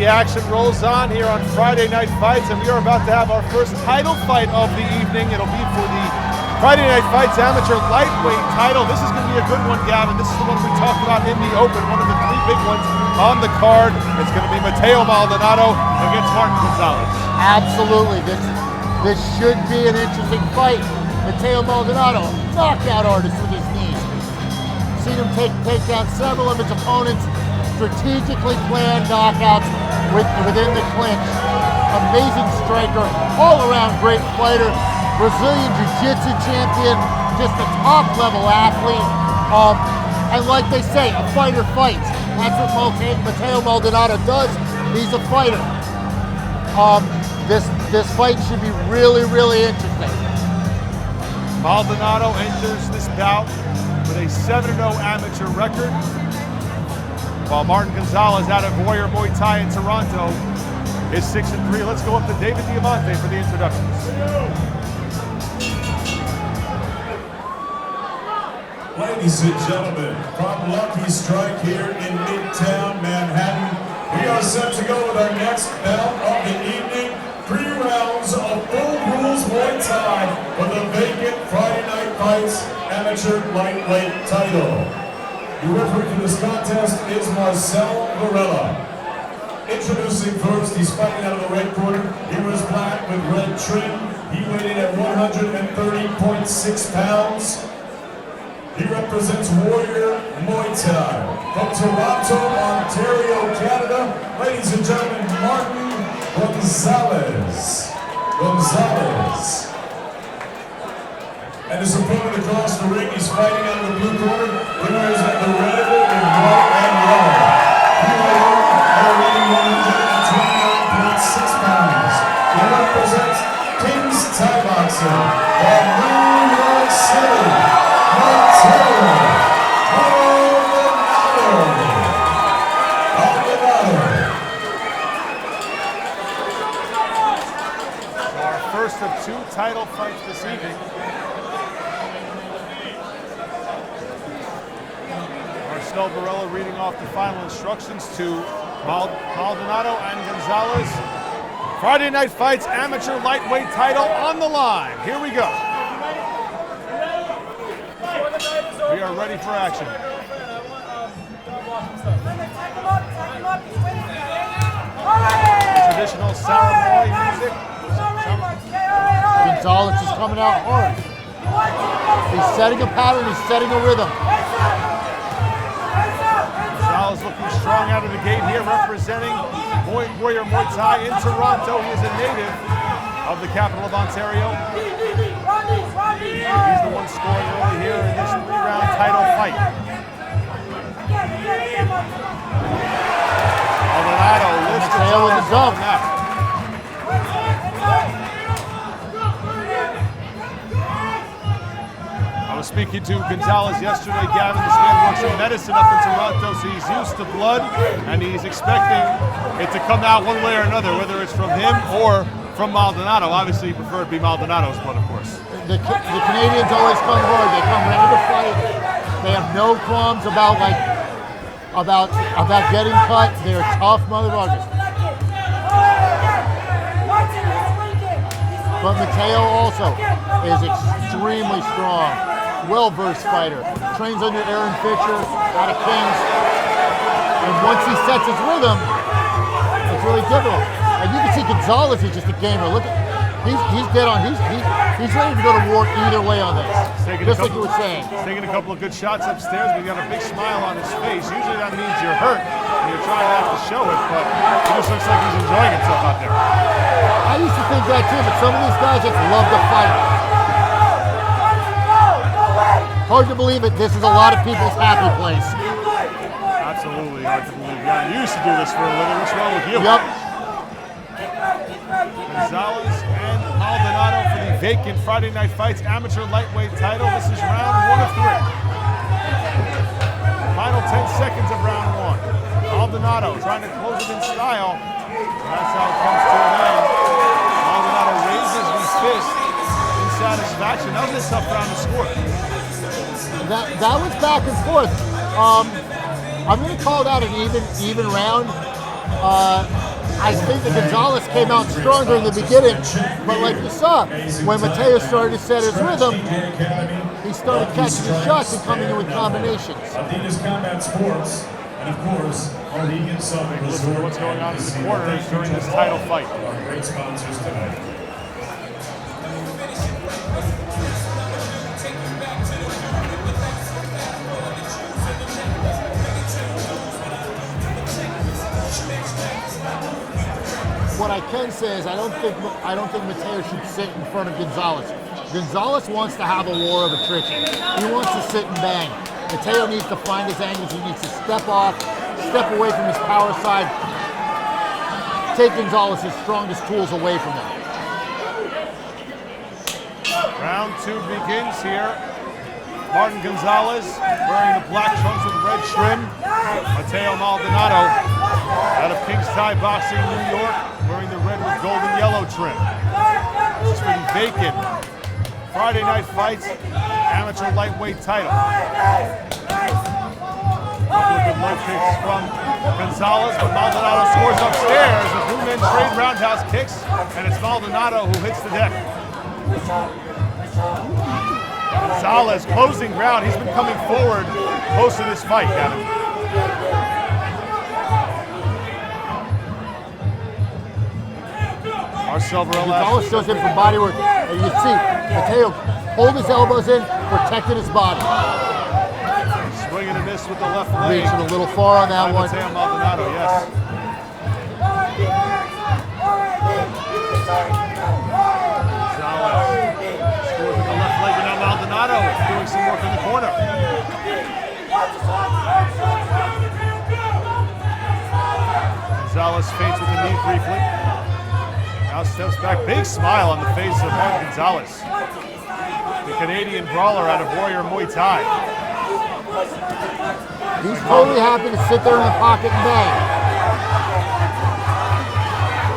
The action rolls on here on Friday Night Fights, and we are about to have our first title fight of the evening. It'll be for the Friday Night Fights Amateur Lightweight title. This is going to be a good one, Gavin. This is the one we talked about in the open, one of the three big ones on the card. It's going to be Mateo Maldonado against Martin Gonzales. Absolutely. This should be an interesting fight. Mateo Maldonado, knockout artist with his knees. Seen him take down several of his opponents, strategically planned knockouts within the clinch. Amazing striker, all-around great fighter, Brazilian Jiu-Jitsu champion, just a top-level athlete. And like they say, a fighter fights. That's what Mateo Maldonado does. He's a fighter. This fight should be really, really interesting. Maldonado enters this bout with a 7-0 amateur record, while Martin Gonzales out of Warrior Muay Thai in Toronto is 6-3. Let's go up to David Diamante for the introductions. Ladies and gentlemen, from Lucky Strike here in Midtown Manhattan, we are set to go with our next bout of the evening. 3 rounds of full rules Muay Thai for the vacant Friday Night Fights Amateur Lightweight title. The referee for this contest is Marcel Varela. Introducing first, he's fighting out of the red corner. He was black with red trim. He weighed in at 130.6 pounds. He represents Warrior Muay Thai. From Toronto, Ontario, Canada, ladies and gentlemen, Martin Gonzales. And his opponent across the ring, he's fighting out of the blue corner. He wears the red and white and yellow. He weighed at a reading 129.6 pounds. He represents King's Thai Boxing from New York City, Mateo Maldonado. First of 2 title fights this evening. Marcel Varela reading off the final instructions to Maldonado and Gonzales. Friday Night Fights Amateur Lightweight title on the line. Here we go. We are ready for action. Traditional ceremony music. Gonzales is coming out hard. He's setting a pattern, he's setting a rhythm. Gonzales looking strong out of the gate here, representing Warrior Muay Thai in Toronto. He is a native of the capital of Ontario. He's the one scoring early here in this 3-round title fight. Maldonado lifts the tail with the jump. Speaking to Gonzales yesterday, Gavin, this man works in medicine up in Toronto, so he's used to blood, and he's expecting it to come out one way or another, whether it's from him or from Maldonado. Obviously, you prefer it to be Maldonado's blood, of course. The Canadians always come hard. They come ready to fight. They have no qualms about getting cut. They're tough motherfuckers. But Mateo also is extremely strong. Well-versed fighter, trains under Aaron Fisher out of Kings, and once he sets his rhythm, it's really difficult. And you can see Gonzales is just a gamer. Look at, he's dead on. He's ready to go to war either way on this. Just like you were saying. He's taking a couple of good shots upstairs, but he got a big smile on his face. Usually that means you're hurt and you're trying not to show it, but he just looks like he's enjoying himself out there. I used to think that too, but some of these guys just love to fight. Hard to believe it. This is a lot of people's happy place. Absolutely hard to believe. Yeah, you used to do this for a living. What's wrong with you? Yep. Gonzales and Maldonado for the vacant Friday Night Fights Amateur Lightweight title. This is round 1 of 3. Final 10 seconds of round 1. Maldonado trying to close it in style. That's how it comes to an end. Maldonado raises his fist in satisfaction. That was a tough round to score. That was back and forth. I'm going to call that an even round. I think that Gonzales came out stronger in the beginning, but like you saw, when Mateo started to set his rhythm, he started catching his shots and coming in with combinations. Adidas Combat Sports, and of course, Mohegan Sun Listen to Resort. what's going on in the corners during this title fight. Our great sponsors tonight. What I can say is I don't think Mateo should sit in front of Gonzales. Gonzales wants to have a war of attrition. He wants to sit and bang. Mateo needs to find his angles. He needs to step off, step away from his power side, take Gonzales' strongest tools away from him. Round 2 begins here. Martin Gonzales wearing the black trunks with red trim. Mateo Maldonado out of King's Thai Boxing, New York, wearing the red with gold and yellow trim. This is for the vacant Friday Night Fights amateur lightweight title. Couple of good low kicks from Gonzales, but Maldonado scores upstairs with Blue Men trade roundhouse kicks, and it's Maldonado who hits the deck. Gonzales closing ground. He's been coming forward most of this fight, Gavin. Marcel Varela. Gonzales goes in for body work, and you see Mateo hold his elbows in, protected his body. Swinging a miss with the left leg. Reaching a little far on that one. Mateo Maldonado, yes. Scores with the left leg, and now Maldonado doing some work in the corner. Gonzales feints with the knee briefly. Now steps back. Big smile on the face of Martin Gonzales, the Canadian brawler out of Warrior Muay Thai. He's totally happy to sit there in the pocket and bang.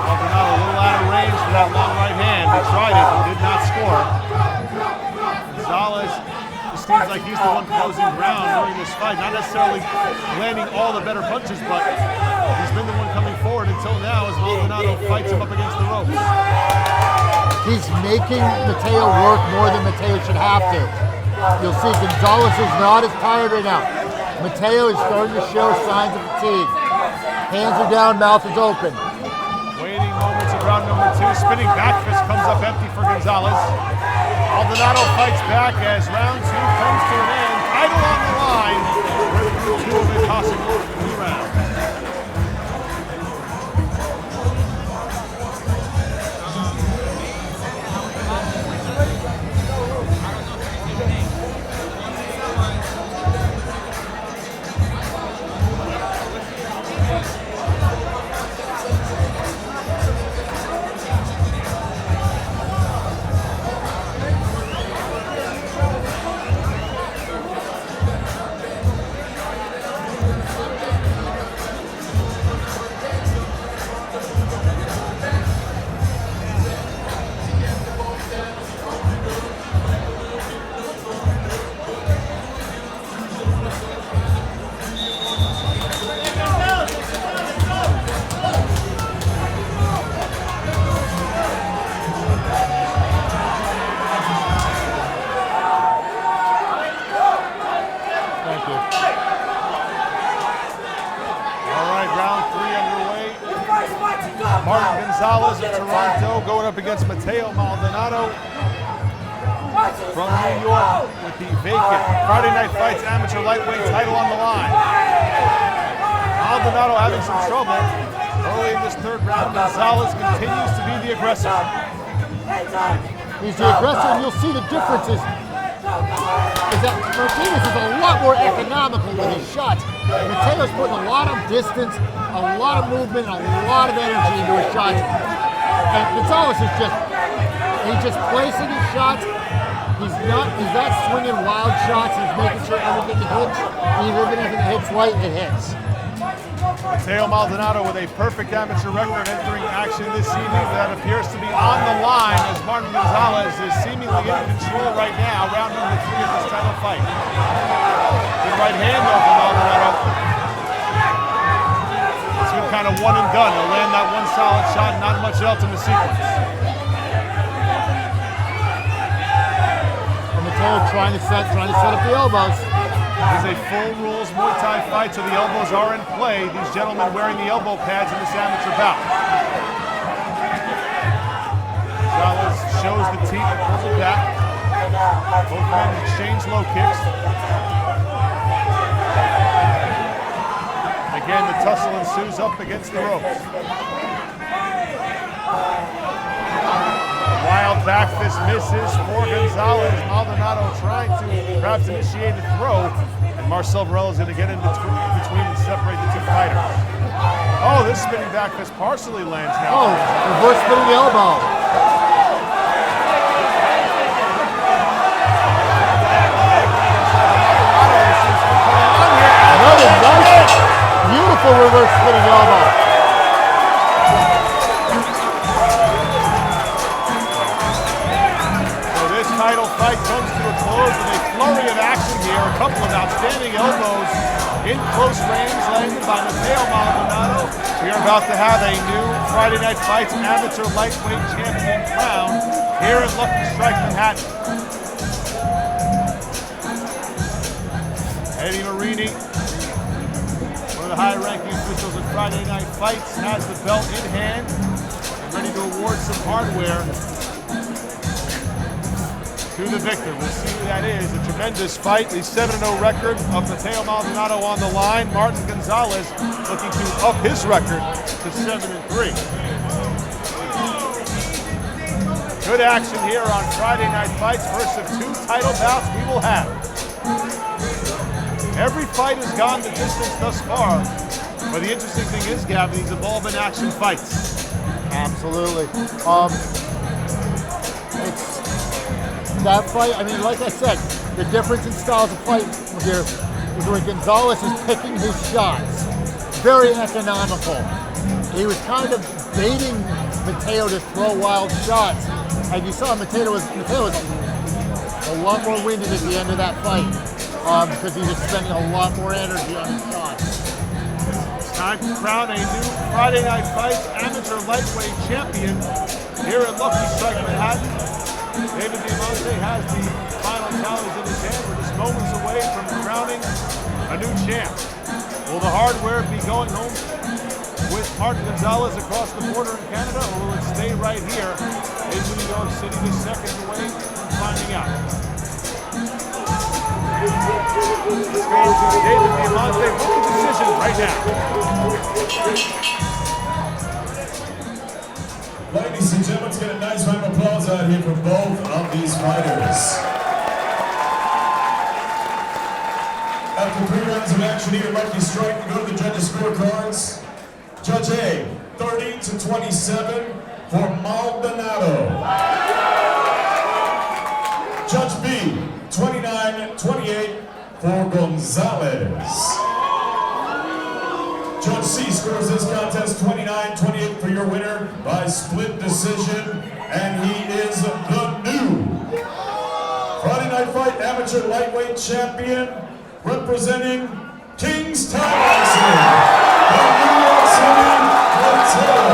Maldonado a little out of range for that long right hand. They tried it, but did not score. Gonzales just seems like he's the one closing ground during this fight. Not necessarily landing all the better punches, but he's been the one coming forward until now as Maldonado fights him up against the ropes. He's making Mateo work more than Mateo should have to. You'll see Gonzales is not as tired right now. Mateo is starting to show signs of fatigue. Hands are down, mouth is open. Waiting moments of round number 2. Spinning back fist comes up empty for Gonzales. Maldonado fights back as round 2 comes to an end. Title on the line. With 2 of it tossing over the round. Martin Gonzales of Toronto going up against Mateo Maldonado from New York with the vacant Friday Night Fights amateur lightweight title on the line. Maldonado having some trouble early in this third round. Gonzales continues to be the aggressor. He's the aggressor, and you'll see the differences. Is that Martinez is a lot more economical with his shots. Mateo's putting a lot of distance, a lot of movement, a lot of energy into his shots. And Gonzales is he's just placing his shots. He's not swinging wild shots. He's making sure everything hits. Even if it hits light, it hits. Mateo Maldonado with a perfect amateur record entering action this evening that appears to be on the line as Martin Gonzales is seemingly in control right now, round number 3 of this title fight. Good right hand though for Maldonado. It's been kind of one and done. He'll land that one solid shot, not much else in the sequence. And Mateo trying to set up the elbows. This is a full rules Muay Thai fight, so the elbows are in play. These gentlemen wearing the elbow pads in this amateur bout. Gonzales shows the teeth and pulls it back. Both men exchange low kicks. Again, the tussle ensues up against the ropes. Wild back fist misses for Gonzales. Maldonado trying to perhaps initiate a throw. And Marcel Varela is going to get in between and separate the two fighters. Oh, this spinning back fist partially lands now. Oh, reverse spinning elbow. Another nice, beautiful reverse spinning elbow. Title fight comes to a close with a flurry of action here. A couple of outstanding elbows in close range landed by Mateo Maldonado. We are about to have a new Friday Night Fights amateur lightweight champion crowned here at Lucky Strike Manhattan. Eddie Marini, one of the high-ranking officials at Friday Night Fights, has the belt in hand and ready to award some hardware to the victor. We'll see who that is. A tremendous fight. The 7-0 record of Mateo Maldonado on the line. Martin Gonzales looking to up his record to 7-3. Good action here on Friday Night Fights. First of two title bouts we will have. Every fight has gone the distance thus far. But the interesting thing is, Gavin, these have all been action fights. Absolutely. It's that fight, I mean, like I said, the difference in styles of fight here is where Gonzales is picking his shots. Very economical. He was kind of baiting Mateo to throw wild shots. And you saw Mateo was a lot more winded at the end of that fight because he was spending a lot more energy on his shots. It's time to crown a new Friday Night Fights amateur lightweight champion here at Lucky Strike Manhattan. David Diamante has the final tallies in his hand. We're just moments away from crowning a new champ. Will the hardware be going home with Martin Gonzales across the border in Canada, or will it stay right here in New York City, the seconds away from finding out? Let's go to David Diamante with the decision right now. Ladies and gentlemen, let's get a nice round of applause out here for both of these fighters. After 3 rounds of action here, Lucky Strike, we go to the judges' scorecards. Judge A, 30-27 for Maldonado. Judge B, 29-28 for Gonzales. Judge C scores this contest 29-28 for your winner by split decision, and he is the new Friday Night Fight amateur lightweight champion, representing Kingstown Boxing, from New York City, Mateo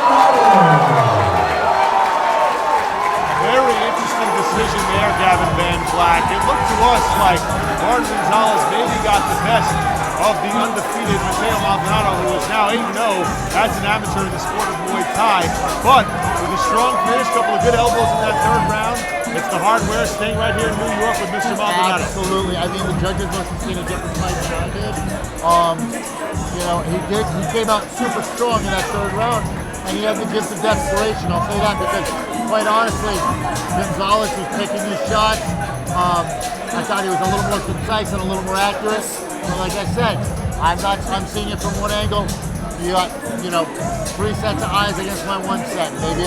Maldonado. Very interesting decision there, Gavin Van Black. It looked to us like Martin Gonzales maybe got the best of the undefeated Mateo Maldonado, who is now 8-0 as an amateur in the sport of Muay Thai. But with a strong finish, a couple of good elbows in that third round, it's the hardware staying right here in New York with Mr. Maldonado. Absolutely. I mean, the judges must have seen a different fight than I did. You know, he came out super strong in that third round, and he had the gift of desperation. I'll say that because, quite honestly, Gonzales was picking his shots. I thought he was a little more concise and a little more accurate. But like I said, I'm seeing it from one angle. You got, 3 sets of eyes against my 1 set. Maybe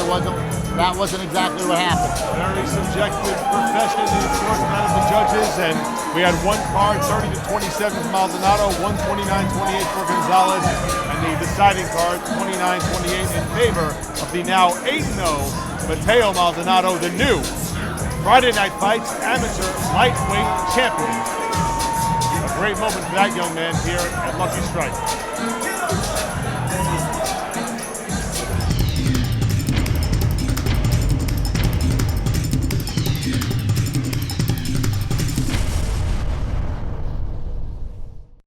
that wasn't exactly what happened. Very subjective profession, of course, none of the judges, and we had one card, 30-27 for Maldonado, 129-28 for Gonzales, and the deciding card, 29-28 in favor of the now 8-0 Mateo Maldonado, the new Friday Night Fights amateur lightweight champion. A great moment for that young man here at Lucky Strike. Gavin.